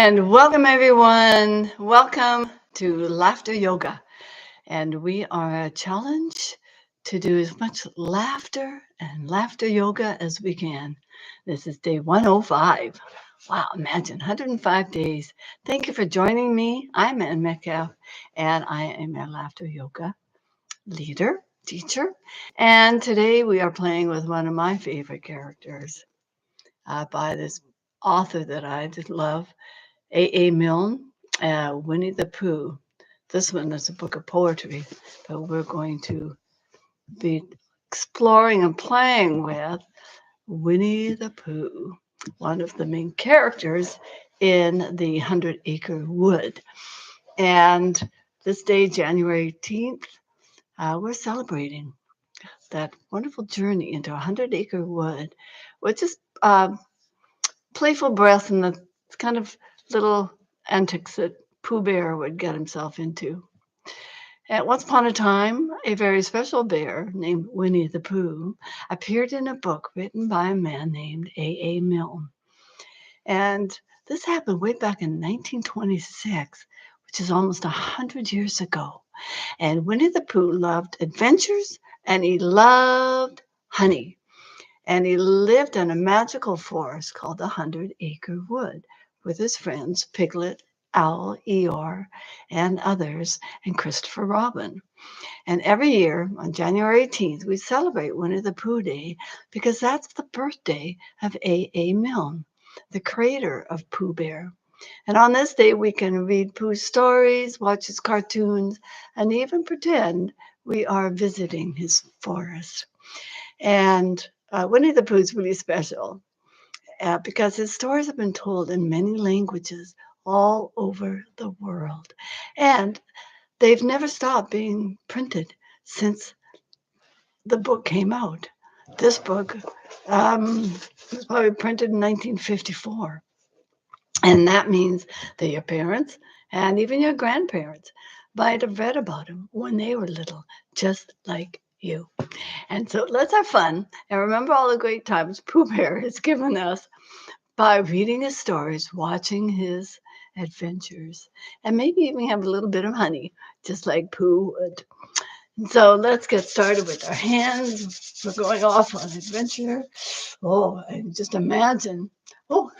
And welcome, everyone. Welcome to Laughter Yoga. And we are challenged to do as much laughter and laughter yoga as we can. This is day 105. Wow, imagine 105 days. Thank you for joining me. I'm Ann Metcalf, and I am a laughter yoga leader, teacher. And today we are playing with one of my favorite characters by this author that I just love. Milne, Winnie the Pooh. This one is a book of poetry, but we're going to be exploring and playing with Winnie the Pooh, one of the main characters in the Hundred Acre Wood. And this day, January 18th, we're celebrating that wonderful journey into a Hundred Acre Wood, which is playful breath and the kind of little antics that Pooh Bear would get himself into. At once upon a time, a very special bear named Winnie the Pooh appeared in a book written by a man named Milne. And this happened way back in 1926, which is almost 100 years ago. And Winnie the Pooh loved adventures and he loved honey. And he lived in a magical forest called the Hundred Acre Wood with his friends Piglet, Owl, Eyore, and others, and Christopher Robin. And every year on January 18th, we celebrate Winnie the Pooh Day because that's the birthday of Milne, the creator of Pooh Bear. And on this day, we can read Pooh's stories, watch his cartoons, and even pretend we are visiting his forest. And Winnie the Pooh is really special because his stories have been told in many languages all over the world. And they've never stopped being printed since the book came out. This book was probably printed in 1954. And that means that your parents and even your grandparents might have read about him when they were little, just like you. And so let's have fun and remember all the great times Pooh Bear has given us by reading his stories, watching his adventures, and maybe even have a little bit of honey, just like Pooh would. And so let's get started with our hands. We're going off on adventure. Oh, and just imagine. Oh,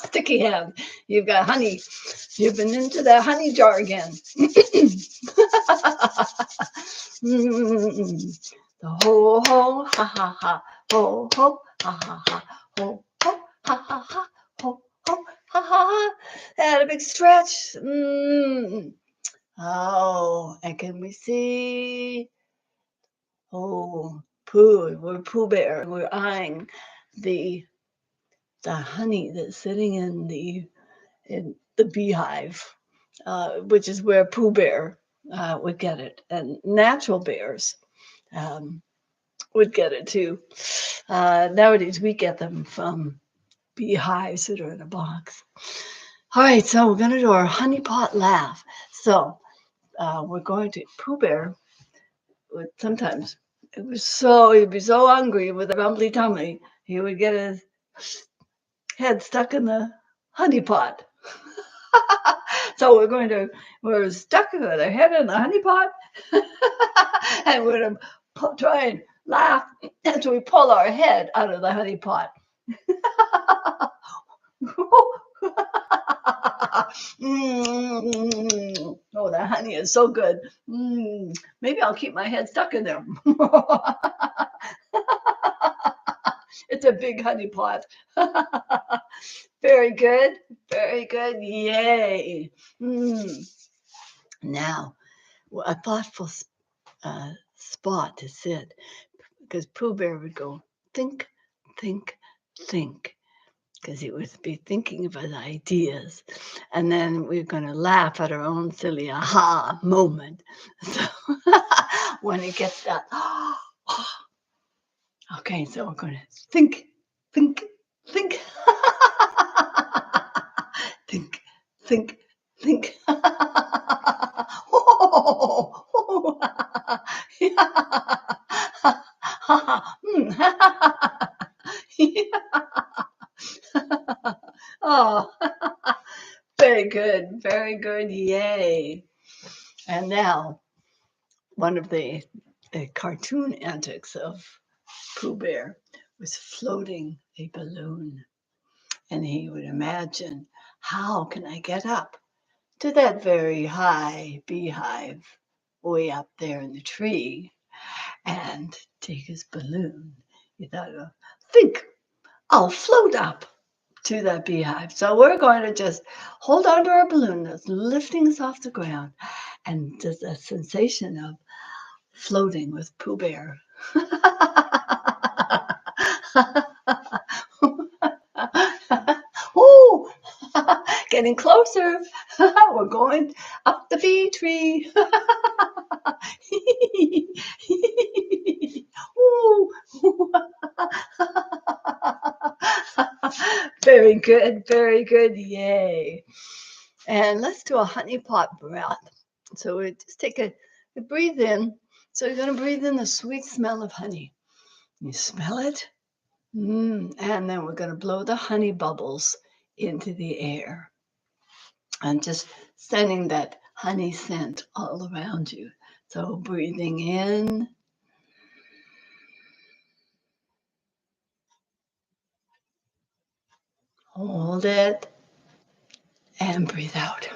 sticky hand. You've got honey. You've been into that honey jar again. The ho ho ha ha ha ho ho ha ha ha ho ho ha ha ha ho ho ha ha ha. And a big stretch. Oh, and can we see? Oh, Pooh. We're Pooh Bear. We're eyeing the honey that's sitting in the beehive, which is where Pooh Bear would get it, and natural bears would get it too. Nowadays, we get them from beehives that are in a box. All right, so we're going to do our honey pot laugh. So we're going to Pooh Bear would sometimes he'd be so hungry with a rumbly tummy, he would get his head stuck in the honey pot. So we're stuck with our head in the honey pot, and we're going to try and laugh until we pull our head out of the honey pot. Oh, the honey is so good. Maybe I'll keep my head stuck in there. It's a big honey pot. Very good. Very good. Yay. Now, a thoughtful spot to sit, because Pooh Bear would go, think, think, think, because he would be thinking of his ideas. And then we're going to laugh at our own silly aha moment. So when it gets that, okay, so we're going to think, think, think. Think, think, think. Oh, Very good. Very good. Yay. And now, one of the cartoon antics of Pooh Bear was floating a balloon. And he would imagine, how can I get up to that very high beehive way up there in the tree and take his balloon? He thought, think, I'll float up to that beehive. So we're going to just hold on to our balloon that's lifting us off the ground and just a sensation of floating with Pooh Bear. Ooh, getting closer. We're going up the bee tree. Ooh. Very good, very good. Yay. And let's do a honey pot breath. So we just we breathe in. So you're going to breathe in the sweet smell of honey. You smell it? And then we're going to blow the honey bubbles into the air and just sending that honey scent all around you. So breathing in. Hold it and breathe out.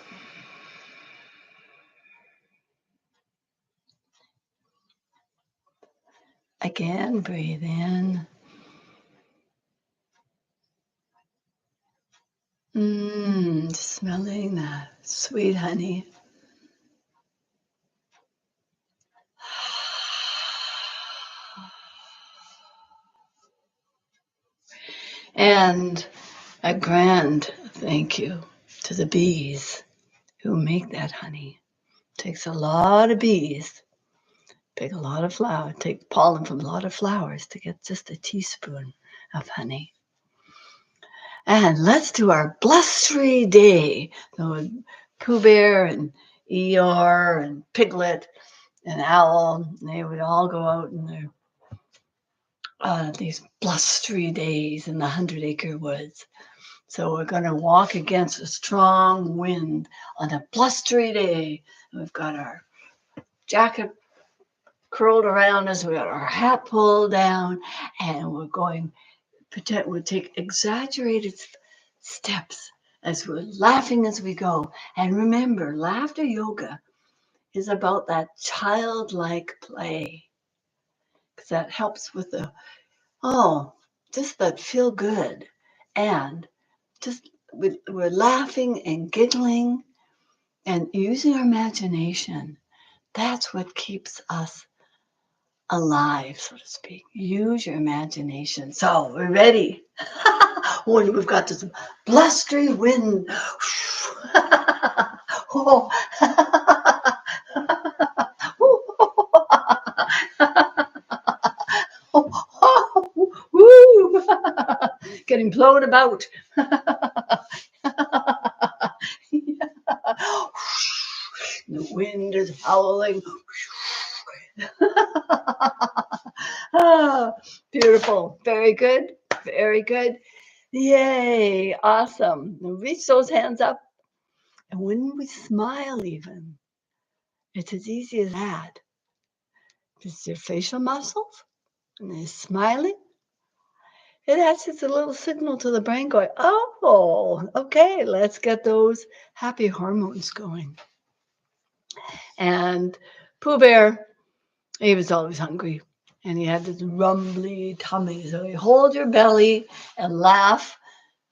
Again, breathe in. Smelling that sweet honey. And a grand thank you to the bees who make that honey. It takes a lot of bees, pick a lot of flowers, take pollen from a lot of flowers to get just a teaspoon of honey. And let's do our blustery day. So Pooh Bear and Eeyore and Piglet and Owl, they would all go out in their these blustery days in the 100-acre woods. So we're going to walk against a strong wind on a blustery day. We've got our jacket curled around us. We got our hat pulled down, and we're going. We'll take exaggerated steps as we're laughing as we go. And remember, laughter yoga is about that childlike play, because that helps with just that feel good. And just we're laughing and giggling and using our imagination. That's what keeps us alive, so to speak. Use your imagination. So we're ready. When we've got this blustery wind. Oh. Woo. Getting blown about. The wind is howling. Beautiful. Very good. Very good. Yay. Awesome. Reach those hands up. And when we smile, even, it's as easy as that. Just your facial muscles, and then smiling. It has just a little signal to the brain going, oh, okay, let's get those happy hormones going. And Pooh Bear, he was always hungry. And he had this rumbly tummy. So you hold your belly and laugh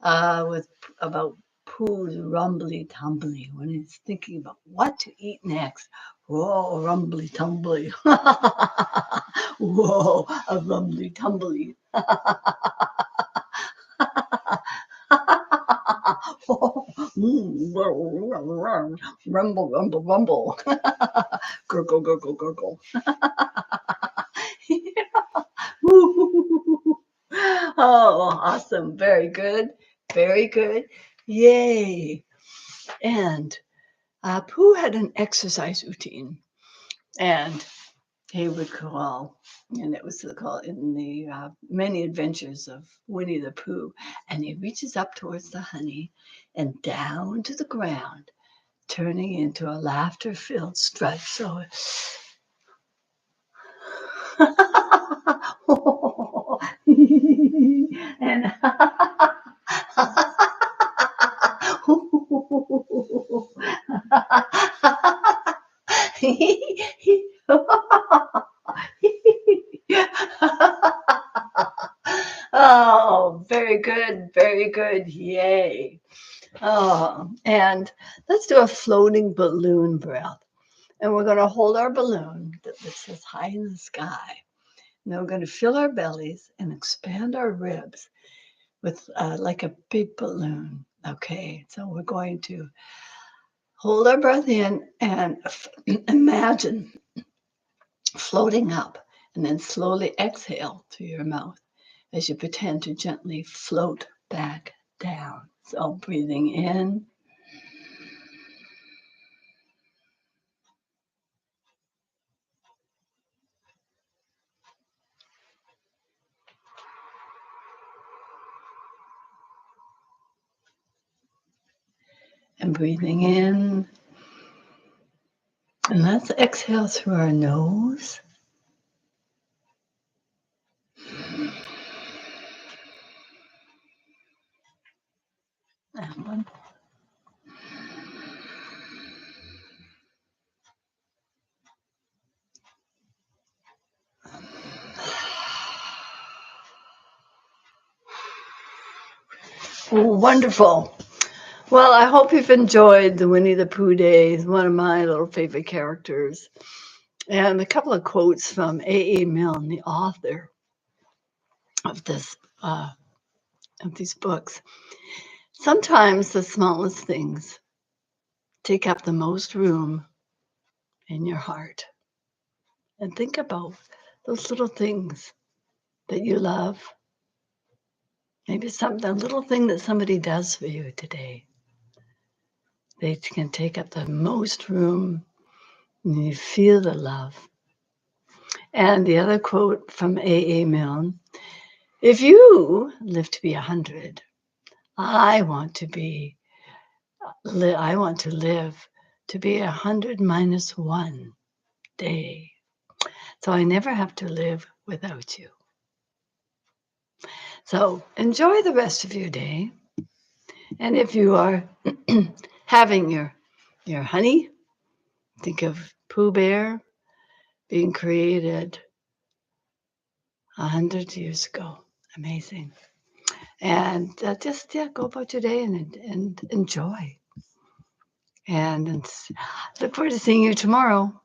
with about Pooh's rumbly tumbly when he's thinking about what to eat next. Whoa, rumbly tumbly. Whoa, a rumbly tumbly. Rumble, rumble, rumble. Gurgle, gurgle, gurgle. Oh, awesome. Very good. Very good. Yay. And Pooh had an exercise routine. And he would call, and it was called in the Many Adventures of Winnie the Pooh, and he reaches up towards the honey and down to the ground, turning into a laughter-filled strut. So, and oh, very good, very good. Yay. Oh, and let's do a floating balloon breath. And we're going to hold our balloon that says high in the sky. And then we're going to fill our bellies and expand our ribs with like a big balloon. Okay, so we're going to hold our breath in and imagine floating up, and then slowly exhale through your mouth as you pretend to gently float back down. So breathing in and breathing in. And let's exhale through our nose. And one. Oh, wonderful. Well, I hope you've enjoyed the Winnie the Pooh days, one of my little favorite characters. And a couple of quotes from A. Milne, the author of these books. Sometimes the smallest things take up the most room in your heart. And think about those little things that you love. Maybe a little thing that somebody does for you today. They can take up the most room and you feel the love. And the other quote from A. Milne, if you live to be 100, I want to live to be 100 minus 1 day. So I never have to live without you. So enjoy the rest of your day. And if you are having your honey, think of Pooh Bear being created 100 years ago. Amazing. And just go about your day and enjoy. And look forward to seeing you tomorrow.